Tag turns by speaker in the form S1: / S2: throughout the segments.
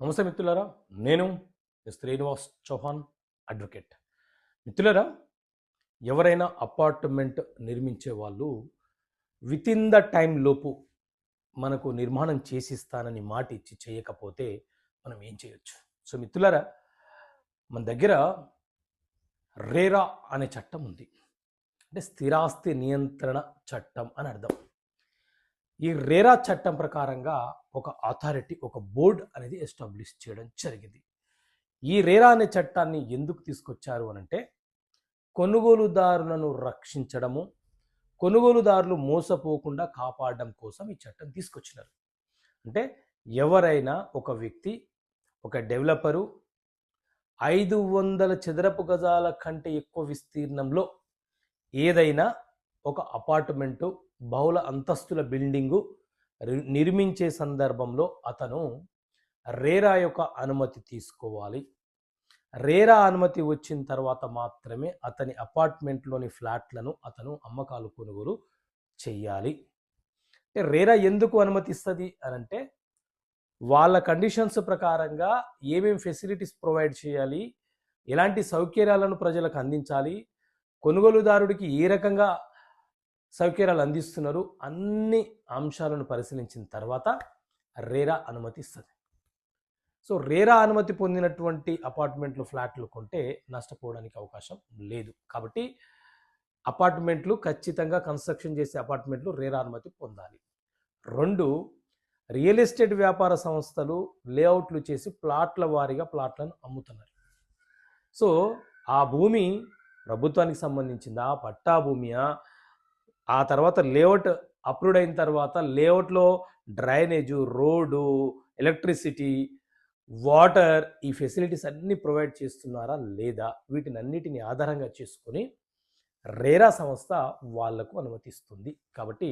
S1: నమస్తే మిత్రులారా, నేను శ్రీనివాస్ చౌహాన్, అడ్వకేట్. మిత్రులారా, ఎవరైనా అపార్ట్మెంట్ నిర్మించే వాళ్ళు విత్ ఇన్ ద టైం లోపు మనకు నిర్మాణం చేసిస్తానని మాట ఇచ్చి చేయకపోతే మనం ఏం చేయొచ్చు? సో మిత్రులారా, మన దగ్గర రేరా అనే చట్టం ఉంది. అంటే స్థిరాస్తి నియంత్రణ చట్టం అని అర్థం. ఈ రేరా చట్టం ప్రకారంగా ఒక అథారిటీ, ఒక బోర్డ్ అనేది ఎస్టాబ్లిష్ చేయడం జరిగింది. ఈ రేరా అనే చట్టాన్ని ఎందుకు తీసుకొచ్చారు అనంటే, కొనుగోలుదారులను రక్షించడము, కొనుగోలుదారులు మోసపోకుండా కాపాడడం కోసం ఈ చట్టం తీసుకొచ్చినారు. అంటే ఎవరైనా ఒక వ్యక్తి, ఒక డెవలపరు 500 చదరపు గజాల కంటే ఎక్కువ విస్తీర్ణంలో ఏదైనా ఒక అపార్ట్మెంటు, బహుళ అంతస్తుల బిల్డింగు నిర్మించే సందర్భంలో అతను రేరా యొక్క అనుమతి తీసుకోవాలి. రేరా అనుమతి వచ్చిన తర్వాత మాత్రమే అతని అపార్ట్మెంట్లోని ఫ్లాట్లను అతను అమ్మకాలు కొనుగోలు చెయ్యాలి. రేరా ఎందుకు అనుమతిస్తుంది అనంటే, వాళ్ళ కండిషన్స్ ప్రకారంగా ఏమేమి ఫెసిలిటీస్ ప్రొవైడ్ చేయాలి, ఎలాంటి సౌకర్యాలను ప్రజలకు అందించాలి, కొనుగోలుదారుడికి ఏ రకంగా సౌకర్యాలు అందిస్తున్నారు, అన్ని అంశాలను పరిశీలించిన తర్వాత రేరా అనుమతి ఇస్తుంది. సో రేరా అనుమతి పొందినటువంటి అపార్ట్మెంట్లు, ఫ్లాట్లు కొంటే నష్టపోవడానికి అవకాశం లేదు. కాబట్టి అపార్ట్మెంట్లు ఖచ్చితంగా కన్స్ట్రక్షన్ చేసే అపార్ట్మెంట్లు రేరా అనుమతి పొందాలి. 2, రియల్ ఎస్టేట్ వ్యాపార సంస్థలు లేఅవుట్లు చేసి ప్లాట్ల వారీగా ప్లాట్లను అమ్ముతున్నారు. సో ఆ భూమి ప్రభుత్వానికి సంబంధించిందా, పట్టా భూమియా, ఆ తర్వాత లేఅవుట్ అప్రూవ్డ్ అయిన తర్వాత లేఅవుట్లో డ్రైనేజు, రోడ్డు, ఎలక్ట్రిసిటీ, వాటర్, ఈ ఫెసిలిటీస్ అన్నీ ప్రొవైడ్ చేస్తున్నారా లేదా, వీటిని అన్నిటిని ఆధారంగా చేసుకొని రేరా సంస్థ వాళ్లకు అనుమతిస్తుంది. కాబట్టి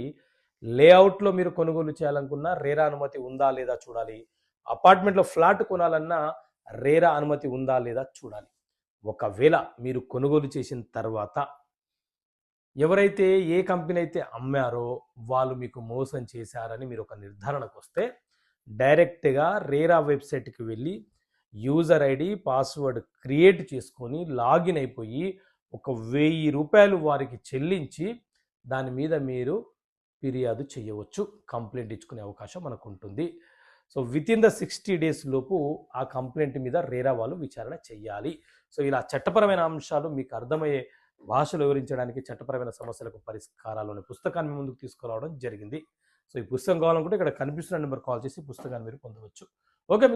S1: లేఅవుట్లో మీరు కొనుగోలు చేయాలనుకున్నా రేరా అనుమతి ఉందా లేదా చూడాలి. అపార్ట్మెంట్లో ఫ్లాట్ కొనాలన్నా రేరా అనుమతి ఉందా లేదా చూడాలి. ఒకవేళ మీరు కొనుగోలు చేసిన తర్వాత ఎవరైతే, ఏ కంపెనీ అయితే అమ్మారో వాళ్ళు మీకు మోసం చేశారని మీరు ఒక నిర్ధారణకు వస్తే డైరెక్ట్గా రేరా వెబ్సైట్కి వెళ్ళి యూజర్ ఐడి, పాస్వర్డ్ క్రియేట్ చేసుకొని లాగిన్ అయిపోయి ఒక 1000 రూపాయలు వారికి చెల్లించి దాని మీద మీరు ఫిర్యాదు చేయవచ్చు, కంప్లైంట్ ఇచ్చుకునే అవకాశం మనకు ఉంటుంది. So with in the 60 days లోపు ఆ కంప్లైంట్ మీద రేరా వాళ్ళు విచారణ చేయాలి. సో ఇలా చట్టపరమైన అంశాలు మీకు అర్థమయ్యే భాషలో వివరించడానికి చట్టపరమైన సమస్యలకు పరిష్కారాలు అనే పుస్తకాన్ని ముందుకు తీసుకురావడం జరిగింది. సో ఈ పుస్తకం కావాలనుకుంటే ఇక్కడ కనిపిస్తున్న నెంబర్ కాల్ చేసి పుస్తకాన్ని మీరు పొందవచ్చు. ఓకే.